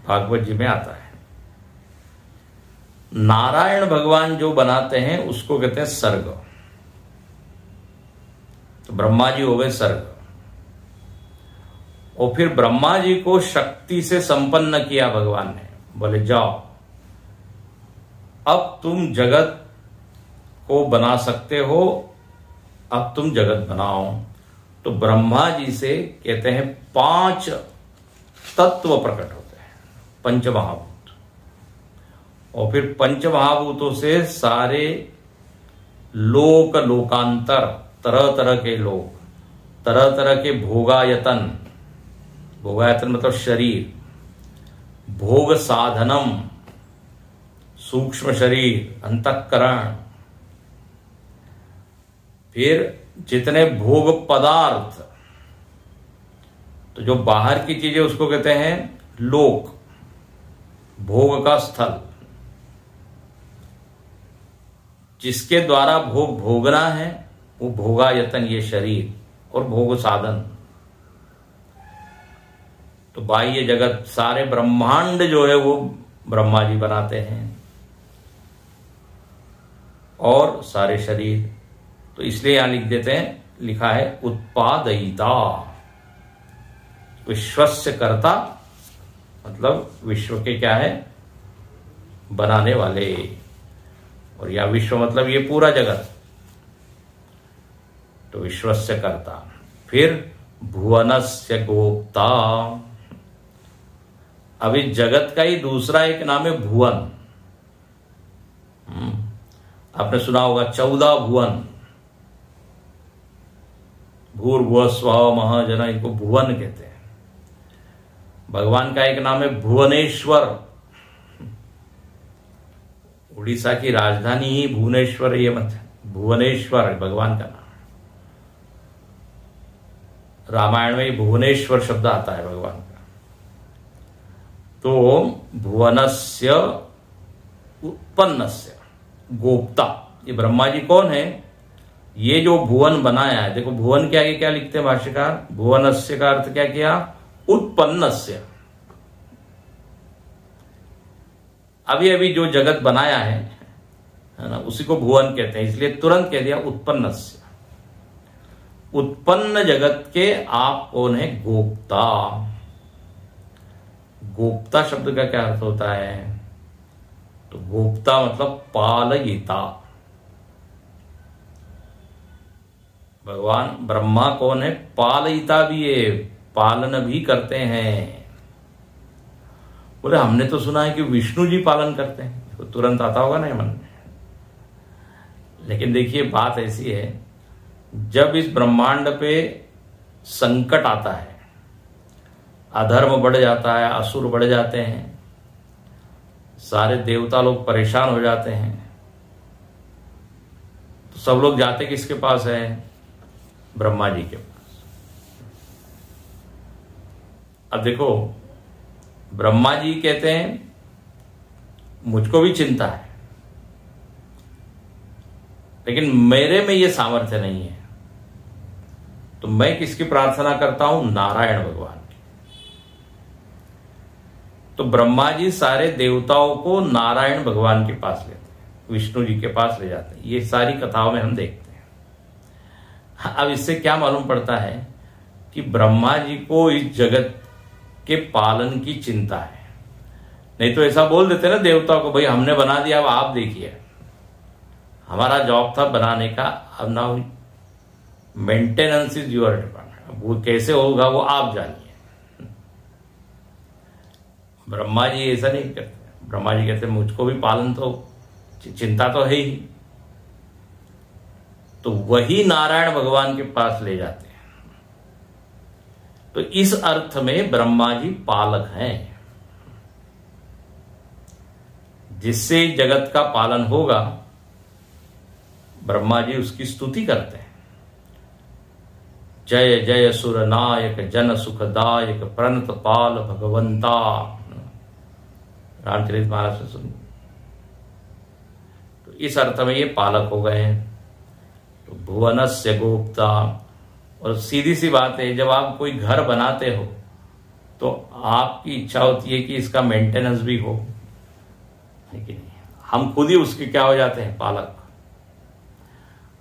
भागवत जी में आता है। नारायण भगवान जो बनाते हैं उसको कहते हैं सर्ग। तो ब्रह्मा जी हो गए सर्ग। और फिर ब्रह्मा जी को शक्ति से संपन्न किया भगवान ने। बोले जाओ, अब तुम जगत को बना सकते हो, अब तुम जगत बनाओ। तो ब्रह्मा जी से कहते हैं 5 तत्व प्रकट होते हैं, पंचमहाभूत। और फिर पंचमहाभूतों से सारे लोक लोकांतर, तरह तरह के लोक, तरह तरह के भोगायतन। भोगायतन मतलब शरीर, भोग साधनम सूक्ष्म शरीर, अंतःकरण। फिर जितने भोग पदार्थ, तो जो बाहर की चीजें उसको कहते हैं लोक, भोग का स्थल। जिसके द्वारा भोग भोगना है वो भोगायतन, ये शरीर और भोग साधन। तो बाह्य जगत, सारे ब्रह्मांड जो है वो ब्रह्मा जी बनाते हैं, और सारे शरीर। तो इसलिए यहां लिख देते हैं, लिखा है उत्पादयिता। विश्वस्य कर्ता मतलब विश्व के क्या है, बनाने वाले, और या विश्व मतलब ये पूरा जगत, तो विश्वस्य कर्ता। फिर भुवनस्य गोप्ता, अभी जगत का ही दूसरा एक नाम है भुवन। आपने सुना होगा 14 भुवन, भूर्भुवः स्वः महाजना, इनको भुवन कहते हैं। भगवान का एक नाम है भुवनेश्वर, उड़ीसा की राजधानी ही भुवनेश्वर, ये मत, भुवनेश्वर है भगवान का नाम। रामायण में भुवनेश्वर शब्द आता है भगवान का। तो भुवनस्य उत्पन्नस्य गोप्ता, ये ब्रह्मा जी कौन है, ये जो भुवन बनाया है, देखो भुवन के आगे क्या लिखते हैं भाष्यकार, भुवनस्य का अर्थ क्या किया, उत्पन्नस्य। अभी अभी जो जगत बनाया है ना, उसी को भुवन कहते हैं, इसलिए तुरंत कह दिया उत्पन्नस्य। उत्पन्न जगत के आप कौन है, गोप्ता। गोप्ता शब्द का क्या अर्थ होता है, तो गोप्ता मतलब पालयिता। भगवान ब्रह्मा कौन है, पालयिता भी है, पालन भी करते हैं। बोले हमने तो सुना है कि विष्णु जी पालन करते हैं, तो तुरंत आता होगा ना मन में। लेकिन देखिए बात ऐसी है, जब इस ब्रह्मांड पे संकट आता है, अधर्म बढ़ जाता है, असुर बढ़ जाते हैं, सारे देवता लोग परेशान हो जाते हैं, तो सब लोग जाते किसके पास है, ब्रह्मा जी के पास। अब देखो ब्रह्मा जी कहते हैं मुझको भी चिंता है, लेकिन मेरे में ये सामर्थ्य नहीं है, तो मैं किसकी प्रार्थना करता हूं, नारायण भगवान की। तो ब्रह्मा जी सारे देवताओं को नारायण भगवान के पास लेते हैं, विष्णु जी के पास ले जाते हैं। ये सारी कथाओं में हम देखते हैं। अब इससे क्या मालूम पड़ता है कि ब्रह्मा जी को इस जगत के पालन की चिंता है। नहीं तो ऐसा बोल देते ना देवताओं को, भाई हमने बना दिया, अब आप देखिए, हमारा जॉब था बनाने का, अब now maintenance is your department, वो कैसे होगा वो आप जानिए। ब्रह्मा जी ऐसा नहीं करते। ब्रह्मा जी कहते मुझको भी पालन तो चिंता तो है ही, तो वही नारायण भगवान के पास ले जाते हैं। तो इस अर्थ में ब्रह्मा जी पालक हैं, जिससे जगत का पालन होगा ब्रह्मा जी उसकी स्तुति करते हैं। जय जय सुर नायक जन सुखदायक प्रणत पाल भगवंता, रामचरित महाराज से सुनिए। तो इस अर्थ में ये पालक हो गए हैं। तो भुवनस्य गोप्ता, और सीधी सी बात है, जब आप कोई घर बनाते हो तो आपकी इच्छा होती है कि इसका मेंटेनेंस भी हो, लेकिन हम खुद ही उसके क्या हो जाते हैं, पालक।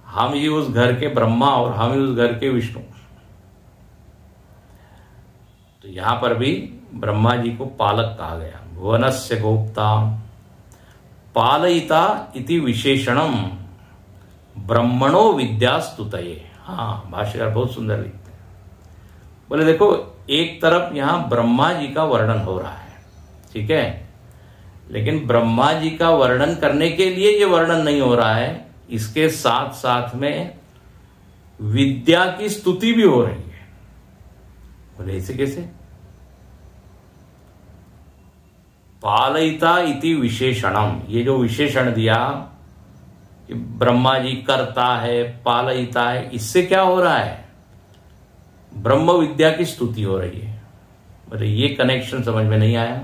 हम ही उस घर के ब्रह्मा और हम ही उस घर के विष्णु। तो यहां पर भी ब्रह्मा जी को पालक कहा गया। भुवनस्य गोप्ता पालयिता इति विशेषणम ब्रह्मणो विद्यास्तुतये। हाँ, भाष्यकार बहुत सुंदर लिखते हैं। बोले देखो, एक तरफ यहां ब्रह्मा जी का वर्णन हो रहा है, ठीक है, लेकिन ब्रह्मा जी का वर्णन करने के लिए ये वर्णन नहीं हो रहा है, इसके साथ साथ में विद्या की स्तुति भी हो रही है। बोले ऐसे कैसे? पालयिता इति विशेषणम, ये जो विशेषण दिया कि ब्रह्मा जी करता है, पालयिता है, इससे क्या हो रहा है, ब्रह्म विद्या की स्तुति हो रही है। बोले ये कनेक्शन समझ में नहीं आया,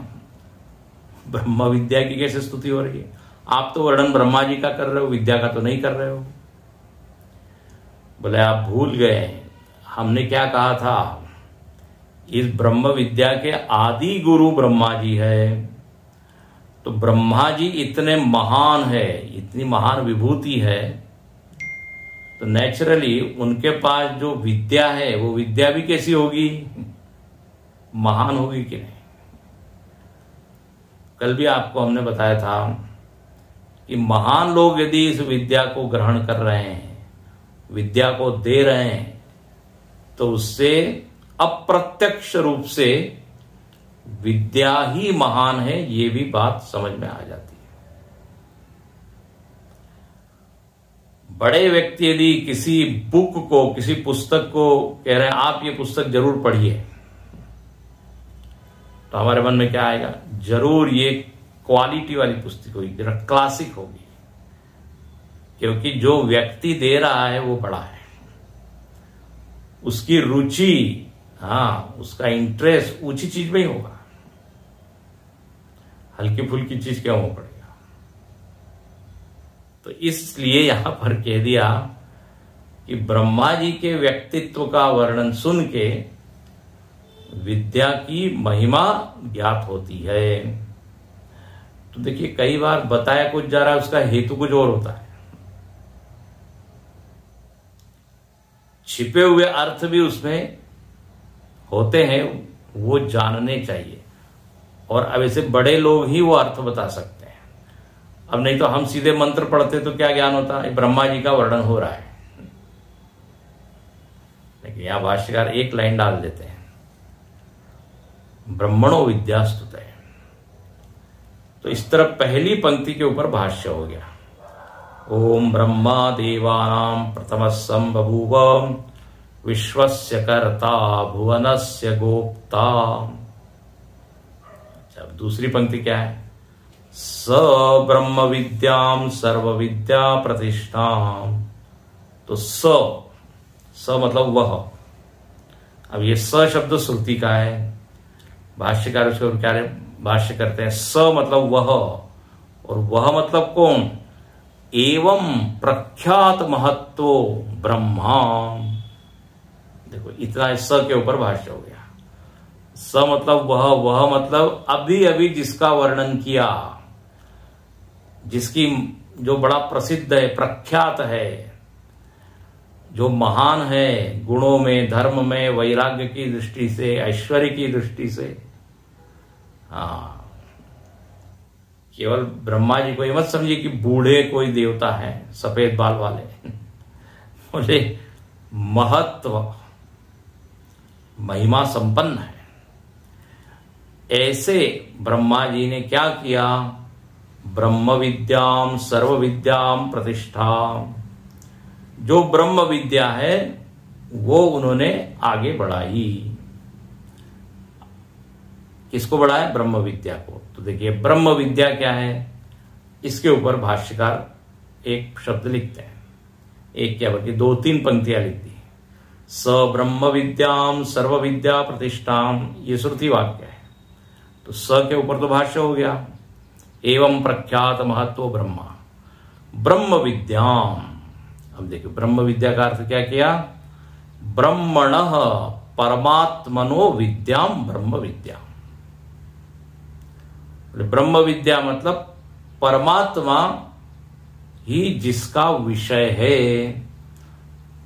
ब्रह्म विद्या की कैसे स्तुति हो रही है? आप तो वर्णन ब्रह्मा जी का कर रहे हो, विद्या का तो नहीं कर रहे हो। बोले आप भूल गए, हमने क्या कहा था, इस ब्रह्म विद्या के आदि गुरु ब्रह्मा जी है। तो ब्रह्मा जी इतने महान है, इतनी महान विभूति है, तो नेचुरली उनके पास जो विद्या है वो विद्या भी कैसी होगी, महान होगी कि नहीं। कल भी आपको हमने बताया था कि महान लोग यदि इस विद्या को ग्रहण कर रहे हैं, विद्या को दे रहे हैं, तो उससे अप्रत्यक्ष रूप से विद्या ही महान है, ये भी बात समझ में आ जाती है। बड़े व्यक्ति यदि किसी बुक को, किसी पुस्तक को कह रहे हैं आप ये पुस्तक जरूर पढ़िए, तो हमारे मन में क्या आएगा, जरूर ये क्वालिटी वाली पुस्तक होगी, जरा क्लासिक होगी, क्योंकि जो व्यक्ति दे रहा है वो बड़ा है, उसकी रुचि, हाँ, उसका इंटरेस्ट ऊंची चीज में ही होगा, हल्की फुल्की चीज क्यों हो पड़ेगा। तो इसलिए यहां पर कह दिया कि ब्रह्मा जी के व्यक्तित्व का वर्णन सुन के विद्या की महिमा ज्ञात होती है। तो देखिए, कई बार बताया कुछ जा रहा है, उसका हेतु कुछ और होता है, छिपे हुए अर्थ भी उसमें होते हैं, वो जानने चाहिए। और अब ऐसे बड़े लोग ही वो अर्थ बता सकते हैं। अब नहीं तो हम सीधे मंत्र पढ़ते तो क्या ज्ञान होता है, ब्रह्मा जी का वर्णन हो रहा है, लेकिन यहां भाष्यकार एक लाइन डाल देते हैं, ब्रह्मणो विद्यास्तुते। तो इस तरह पहली पंक्ति के ऊपर भाष्य हो गया, ओम ब्रह्मा देवानां प्रथमः संबभूव विश्वस्य कर्ता भुवनस्य गोप्ता। अब दूसरी पंक्ति क्या है, स ब्रह्म विद्याम सर्व विद्या प्रतिष्ठाम। तो स मतलब वह। अब ये स शब्द श्रुति का है, भाष्यकार उसको क्या भाष्य करते हैं, स मतलब वह, और वह मतलब कौन, एवं प्रख्यात महत्व ब्रह्मा। देखो, इतना स के ऊपर भाष्य हो गया। स मतलब वह मतलब अभी अभी जिसका वर्णन किया, जिसकी जो बड़ा प्रसिद्ध है, प्रख्यात है, जो महान है गुणों में, धर्म में, वैराग्य की दृष्टि से, ऐश्वर्य की दृष्टि से। हाँ, केवल ब्रह्मा जी को ये मत समझिए कि बूढ़े कोई देवता है सफेद बाल वाले बोले महत्व, महिमा संपन्न है। ऐसे ब्रह्मा जी ने क्या किया, ब्रह्म विद्याम सर्व विद्याम प्रतिष्ठा। जो ब्रह्म विद्या है वो उन्होंने आगे बढ़ाई। किसको बढ़ाया, ब्रह्म विद्या को। तो देखिए, ब्रह्म विद्या क्या है, इसके ऊपर भाष्यकार एक शब्द लिखते हैं, एक क्या बल्कि 2-3 पंक्तियां लिख दी। स ब्रह्म विद्याम सर्व विद्या प्रतिष्ठाम, ये श्रुति वाक्य है। तो स के ऊपर तो भाष्य हो गया, एवं प्रख्यात महत्व ब्रह्मा ब्रह्म विद्याम। अब देखिए, ब्रह्म विद्या का अर्थ क्या किया, ब्रह्मणः परमात्मनो विद्याम ब्रह्म विद्या। ब्रह्म विद्या मतलब परमात्मा ही जिसका विषय है,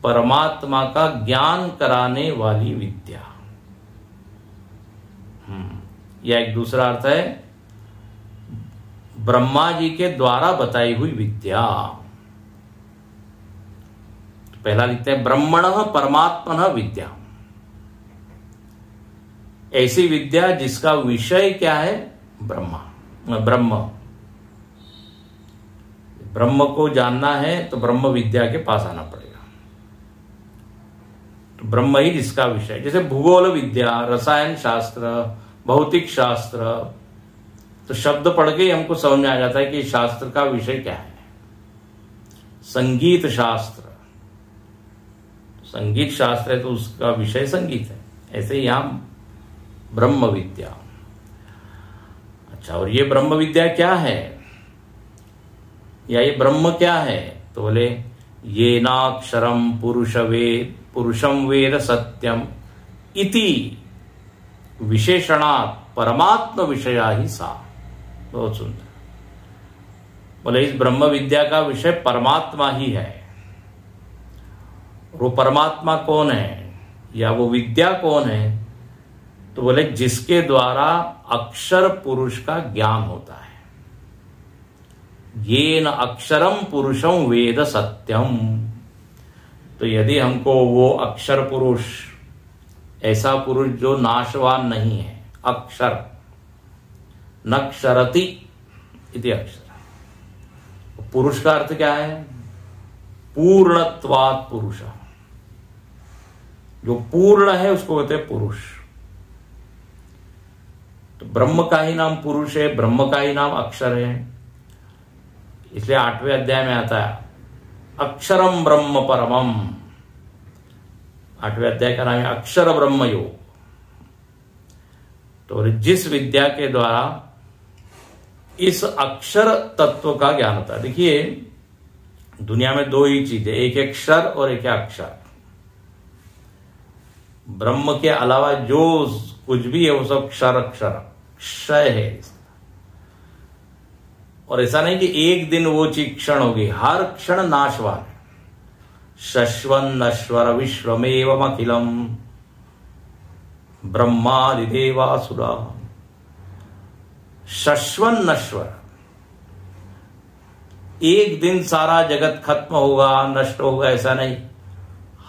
परमात्मा का ज्ञान कराने वाली विद्या। यह एक दूसरा अर्थ है, ब्रह्मा जी के द्वारा बताई हुई विद्या। पहला लिखते हैं, ब्रह्मणः परमात्मनः विद्या, ऐसी विद्या जिसका विषय क्या है, ब्रह्म। ब्रह्म को जानना है तो ब्रह्म विद्या के पास आना पड़ेगा। तो ब्रह्म ही जिसका विषय, जैसे भूगोल विद्या, रसायन शास्त्र, भौतिक शास्त्र, तो शब्द पढ़ के हमको समझ में आ जाता है कि शास्त्र का विषय क्या है। संगीत शास्त्र, संगीत शास्त्र है तो उसका विषय संगीत है। ऐसे ही यहां ब्रह्म विद्या। अच्छा, और ये ब्रह्म विद्या क्या है, या ये ब्रह्म क्या है, तो बोले ये नाक्षरम पुरुषम वेद सत्यम इति विशेषणात् परमात्म विषया ही सा। बहुत सुंदर। बोले इस ब्रह्म विद्या का विषय परमात्मा ही है। वो परमात्मा कौन है, या वो विद्या कौन है, तो बोले जिसके द्वारा अक्षर पुरुष का ज्ञान होता है। येन अक्षरम पुरुषम वेद सत्यम। तो यदि हमको वो अक्षर पुरुष, ऐसा पुरुष जो नाशवान नहीं है, अक्षर न क्षरति इति अक्षर। पुरुष का अर्थ क्या है? पूर्णत्वात् पुरुष। जो पूर्ण है उसको कहते हैं पुरुष। तो ब्रह्म का ही नाम पुरुष है, ब्रह्म का ही नाम अक्षर है। इसलिए 8वें अध्याय में आता है अक्षरम ब्रह्म परमम। 8वें अध्याय का नाम है अक्षर ब्रह्म योग। तो जिस विद्या के द्वारा इस अक्षर तत्व का ज्ञान होता है। देखिए दुनिया में दो ही चीजें, एक है क्षर और एक है अक्षर। ब्रह्म के अलावा जो कुछ भी है वो सब क्षर अक्षर क्षय है। और ऐसा नहीं कि एक दिन वो चीज क्षण होगी, हर क्षण नाशवान है। शश्वन नश्वर विश्वमेवम अखिलम ब्रह्मादिदेवासुरा। शश्वन नश्वर, एक दिन सारा जगत खत्म होगा, नष्ट होगा, ऐसा नहीं।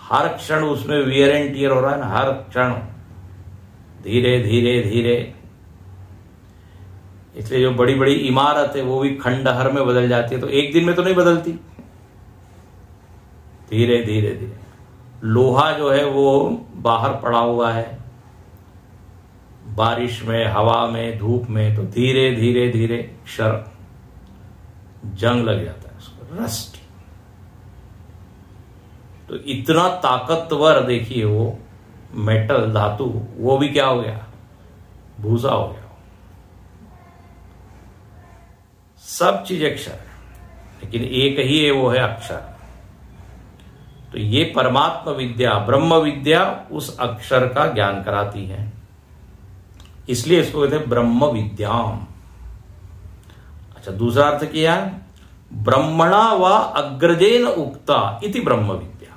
हर क्षण उसमें वियर एंड टियर हो रहा है ना, हर क्षण धीरे धीरे धीरे। इसलिए जो बड़ी बड़ी इमारत है वो भी खंडहर में बदल जाती है, तो एक दिन में तो नहीं बदलती, धीरे धीरे धीरे। लोहा जो है वो बाहर पड़ा हुआ है, बारिश में, हवा में, धूप में, तो धीरे धीरे धीरे क्षर जंग लग जाता है उसको, रस्ट। तो इतना ताकतवर देखिए वो मेटल धातु, वो भी क्या हो गया? भूसा हो गया। सब चीज अक्षर है, लेकिन एक ही है, वो है अक्षर। तो ये परमात्मा विद्या, ब्रह्म विद्या उस अक्षर का ज्ञान कराती है, इसलिए इसको कहते हैं ब्रह्म विद्याम। अच्छा, दूसरा अर्थ किया ब्रह्मणा व अग्रजेन उक्ता इति ब्रह्म विद्या।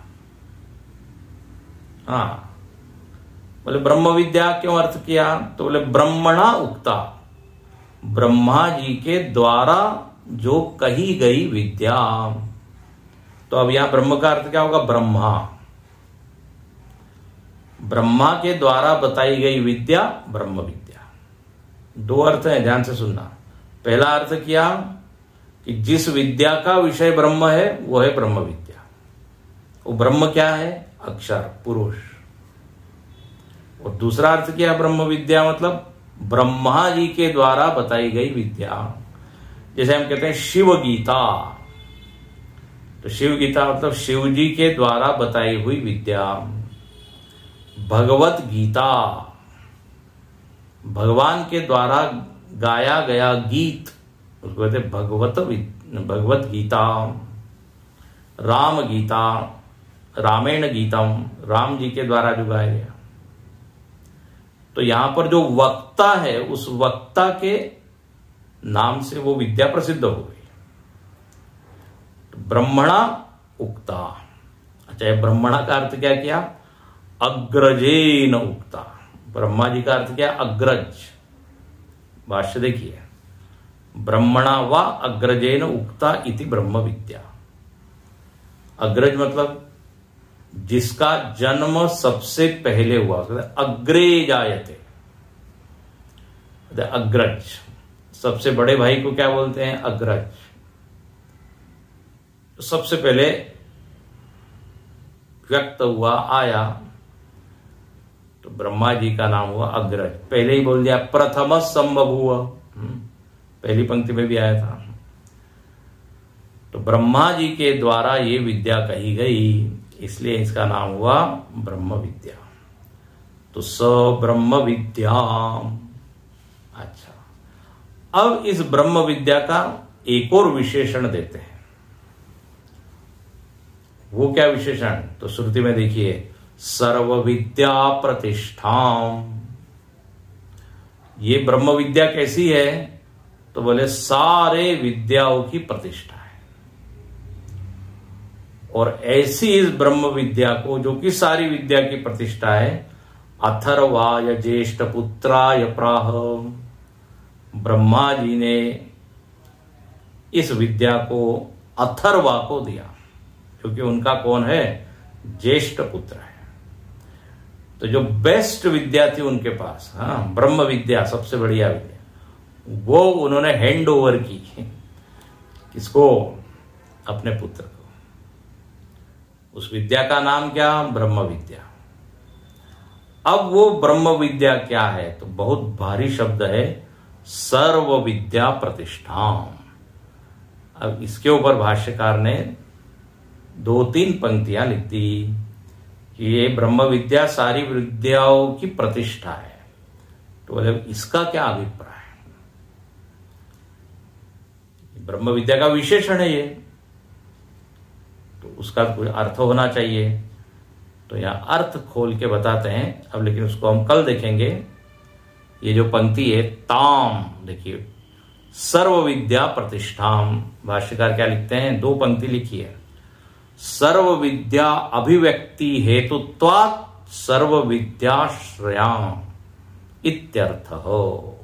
हाँ, बोले ब्रह्म विद्या क्यों अर्थ किया? तो बोले ब्रह्मणा उक्ता, ब्रह्मा जी के द्वारा जो कही गई विद्या। तो अब यहां ब्रह्म का अर्थ क्या होगा? ब्रह्मा। ब्रह्मा के द्वारा बताई गई विद्या ब्रह्म विद्या। दो अर्थ हैं, ध्यान से सुनना। पहला अर्थ किया कि जिस विद्या का विषय ब्रह्म है वो है ब्रह्म विद्या। वो ब्रह्म क्या है? अक्षर, पुरुष। और दूसरा अर्थ किया ब्रह्म विद्या मतलब ब्रह्मा जी के द्वारा बताई गई विद्या। जैसे हम कहते हैं शिव गीता, तो शिव गीता मतलब शिव जी के द्वारा बताई हुई विद्या। भगवत गीता, भगवान के द्वारा गाया गया गीत, उसको कहते हैं भगवत गीता। राम गीता, रामेण गीतम, राम जी के द्वारा जो गाया गया। तो यहां पर जो वक्ता है, उस वक्ता के नाम से वो विद्या प्रसिद्ध हो गई। तो ब्रह्मणा उक्ता। अच्छा, ब्रह्मणा का अर्थ क्या किया? अग्रजेन उक्ता। ब्रह्मा जी का अर्थ क्या? अग्रज। भाष्य देखिए, ब्रह्मणा व अग्रजेन उक्ता इति ब्रह्म विद्या। अग्रज मतलब जिसका जन्म सबसे पहले हुआ, अग्रे जायते, अग्रज। सबसे बड़े भाई को क्या बोलते हैं? अग्रज। तो सबसे पहले व्यक्त हुआ, आया, तो ब्रह्मा जी का नाम हुआ अग्रज। पहले ही बोल दिया प्रथम संभव हुआ, पहली पंक्ति में भी आया था। तो ब्रह्मा जी के द्वारा ये विद्या कही गई, इसलिए इसका नाम हुआ ब्रह्म विद्या। तो स ब्रह्म विद्या। अच्छा, अब इस ब्रह्म विद्या का एक और विशेषण देते हैं। वो क्या विशेषण? तो श्रुति में देखिए, सर्व विद्या प्रतिष्ठाम। ये ब्रह्म विद्या कैसी है? तो बोले सारे विद्याओं की प्रतिष्ठा है। और ऐसी इस ब्रह्म विद्या को, जो कि सारी विद्या की प्रतिष्ठा है, अथर्वाय ज्येष्ठ पुत्राय प्राह। ब्रह्मा जी ने इस विद्या को अथर्वा को दिया, क्योंकि उनका कौन है, ज्येष्ठ पुत्र है। तो जो बेस्ट विद्या थी उनके पास, हाँ, ब्रह्म विद्या सबसे बढ़िया विद्या, वो उन्होंने हैंड ओवर की। किसको? अपने पुत्र को। उस विद्या का नाम क्या? ब्रह्म विद्या। अब वो ब्रह्म विद्या क्या है? तो बहुत भारी शब्द है, सर्व विद्या प्रतिष्ठाम। अब इसके ऊपर भाष्यकार ने 2-3 पंक्तियां लिख दी कि ये ब्रह्म विद्या सारी विद्याओं की प्रतिष्ठा है। तो बोले इसका क्या अभिप्राय है? ब्रह्म विद्या का विशेषण है ये, तो उसका कोई अर्थ होना चाहिए। तो यहां अर्थ खोल के बताते हैं अब, लेकिन उसको हम कल देखेंगे। ये जो पंक्ति है ताम, देखिए, सर्व विद्या प्रतिष्ठाम, भाष्यकार क्या लिखते हैं? 2 पंक्ति लिखी है। सर्व विद्या अभिव्यक्ति हेतुत्वात् सर्व विद्याश्रयाम इत्यर्थ हो।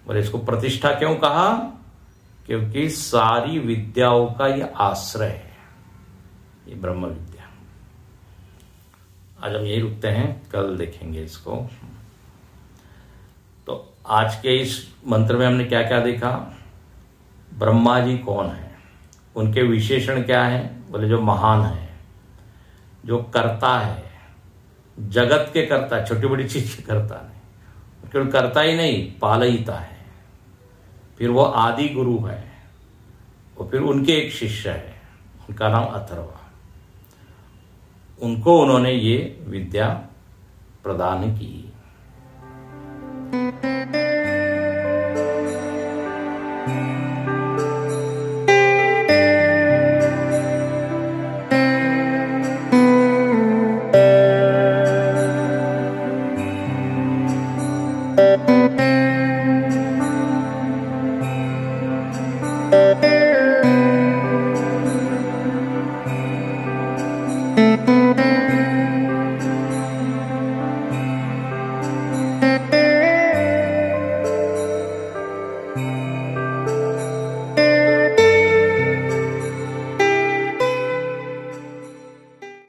और इसको प्रतिष्ठा क्यों कहा? क्योंकि सारी विद्याओं का यह आश्रय है, ये ब्रह्म विद्या। आज हम यही रुकते हैं, कल देखेंगे इसको। तो आज के इस मंत्र में हमने क्या क्या देखा? ब्रह्मा जी कौन है, उनके विशेषण क्या है? बोले जो महान है, जो करता है, जगत के करता, छोटी बड़ी चीज के करता नहीं, केवल करता ही नहीं, पालयिता है। फिर वो आदि गुरु है, और फिर उनके एक शिष्य है, उनका नाम अथर्वा। उनको उन्होंने ये विद्या प्रदान की।